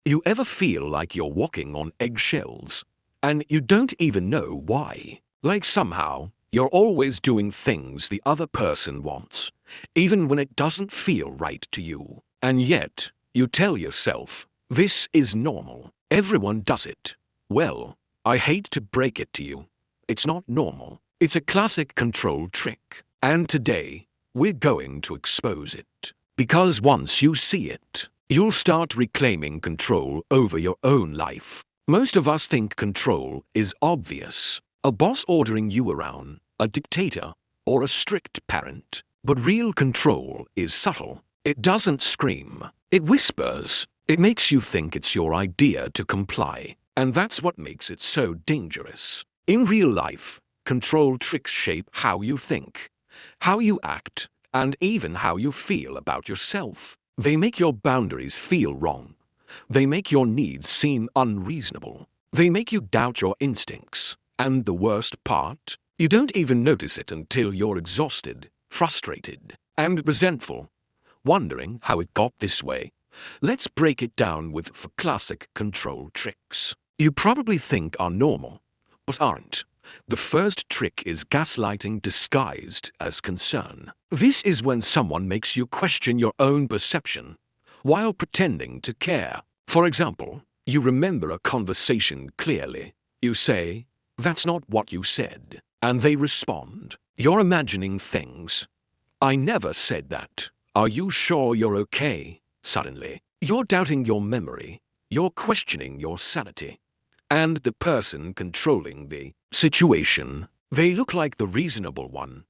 You ever feel like you're walking on eggshells? And you don't even know why. Like somehow, you're always doing things the other person wants, even when it doesn't feel right to you. And yet, you tell yourself, this is normal. Everyone does it. Well, I hate to break it to you. It's not normal. It's a classic control trick. And today, we're going to expose it. Because once you see it, you'll start reclaiming control over your own life. Most of us think control is obvious. A boss ordering you around, a dictator, or a strict parent. But real control is subtle. It doesn't scream. It whispers. It makes you think it's your idea to comply. And that's what makes it so dangerous. In real life, control tricks shape how you think, how you act, and even how you feel about yourself. They make your boundaries feel wrong. They make your needs seem unreasonable. They make you doubt your instincts. And the worst part? You don't even notice it until you're exhausted, frustrated, and resentful, wondering how it got this way. Let's break it down with 4 classic control tricks you probably think are normal, but aren't. The first trick is gaslighting disguised as concern. This is when someone makes you question your own perception while pretending to care. For example, you remember a conversation clearly. You say, "That's not what you said." And they respond, "You're imagining things. I never said that. Are you sure you're okay?" Suddenly, you're doubting your memory. You're questioning your sanity. And the person controlling the situation, they look like the reasonable one.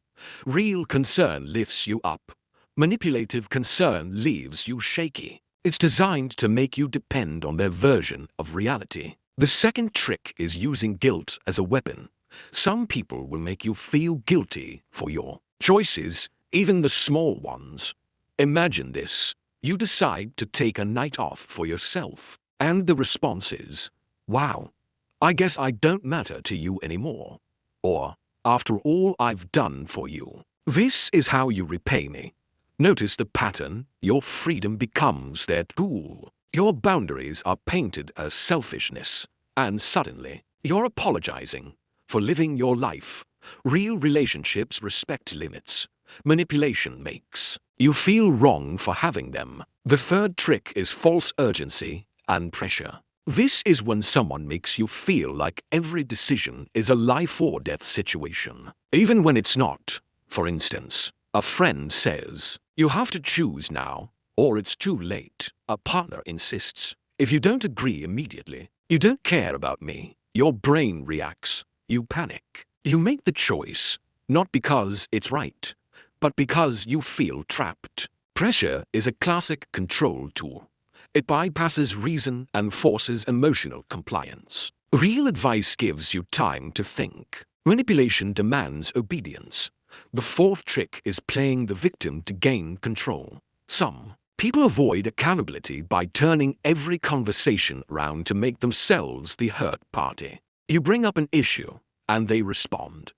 Real concern lifts you up. Manipulative concern leaves you shaky. It's designed to make you depend on their version of reality. The second trick is using guilt as a weapon. Some people will make you feel guilty for your choices, even the small ones. Imagine this. You decide to take a night off for yourself, and the response is, "Wow, I guess I don't matter to you anymore." Or, "After all I've done for you, this is how you repay me." Notice the pattern. Your freedom becomes their tool. Your boundaries are painted as selfishness, and suddenly, you're apologizing for living your life. Real relationships respect limits. Manipulation makes you feel wrong for having them. The third trick is false urgency and pressure. This is when someone makes you feel like every decision is a life or death situation, even when it's not. For instance, a friend says, "You have to choose now, or it's too late." A partner insists, "If you don't agree immediately, you don't care about me." Your brain reacts. You panic. You make the choice, not because it's right, but because you feel trapped. Pressure is a classic control tool. It bypasses reason and forces emotional compliance. Real advice gives you time to think. Manipulation demands obedience. The fourth trick is playing the victim to gain control. Some people avoid accountability by turning every conversation around to make themselves the hurt party. You bring up an issue, and they respond,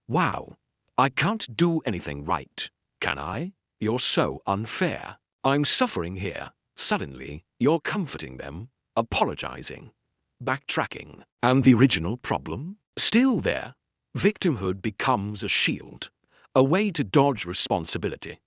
"Wow, I can't do anything right, can I? You're so unfair. I'm suffering here." Suddenly, you're comforting them, apologizing, backtracking, and the original problem? Still there. Victimhood becomes a shield, a way to dodge responsibility,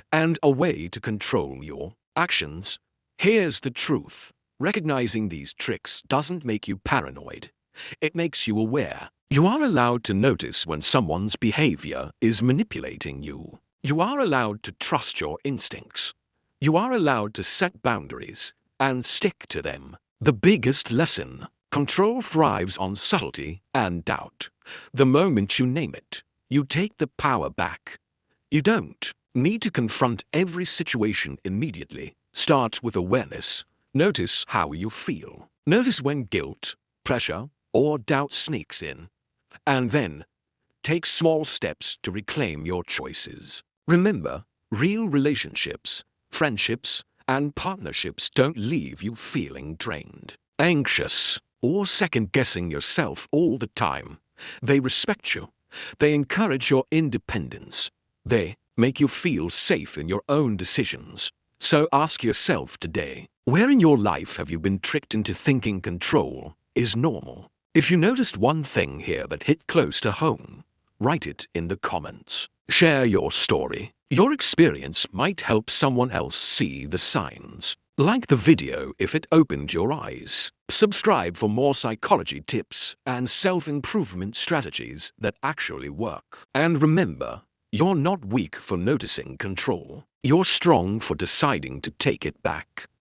and a way to control your actions. Here's the truth. Recognizing these tricks doesn't make you paranoid. It makes you aware. You are allowed to notice when someone's behavior is manipulating you. You are allowed to trust your instincts. You are allowed to set boundaries and stick to them. The biggest lesson: control thrives on subtlety and doubt. The moment you name it, you take the power back. You don't need to confront every situation immediately. Start with awareness. Notice how you feel. Notice when guilt, pressure, or doubt sneaks in. And then, take small steps to reclaim your choices. Remember, real relationships, friendships, and partnerships don't leave you feeling drained, anxious, or second-guessing yourself all the time. They respect you. They encourage your independence. They make you feel safe in your own decisions. So ask yourself today, Where in your life have you been tricked into thinking control is normal? If you noticed one thing here that hit close to home, write it in the comments. Share your story. Your experience might help someone else see the signs. Like the video if it opened your eyes. Subscribe for more psychology tips and self-improvement strategies that actually work. And remember, you're not weak for noticing control. You're strong for deciding to take it back.